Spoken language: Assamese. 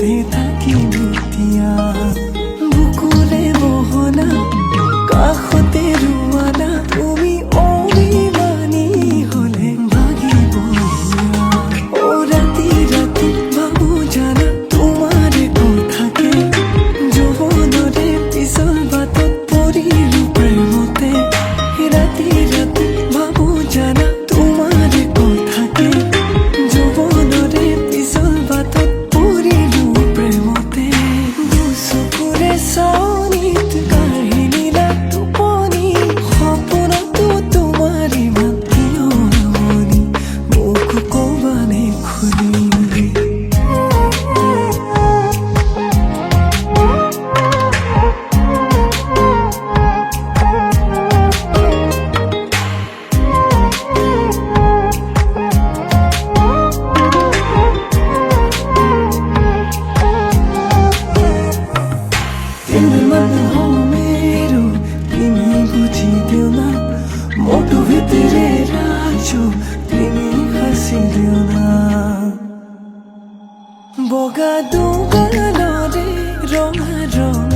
ভালে থাকিম এতিয়া বুকুৰে বহনা কাষতে ৰোৱানা তুমি অভিমানী হলে ভাগিব অ ৰাতি ৰাতি ভাবো জানা তোমাৰ কথাকে যৌৱনৰে পিছল বাটত পৰিলো প্ৰেমতে ৰাতি ৰাতি ভাবো জানা তোমাৰ কথাকে যৌৱনৰে পিছল বাটত পৰিলো প্ৰেমতে দুচকুৰে চাৱনিত কাহিনীলা টোপনি সপোনতো তোমাৰ ইমান প্ৰিয় আমনি মোক কবানে খুলি मन हो मेरो तिमी बुझिदेऊ न मोटो भित्रै राख्छु तिमी हाँसिदेऊ न बगा दोगालरे रङा रङ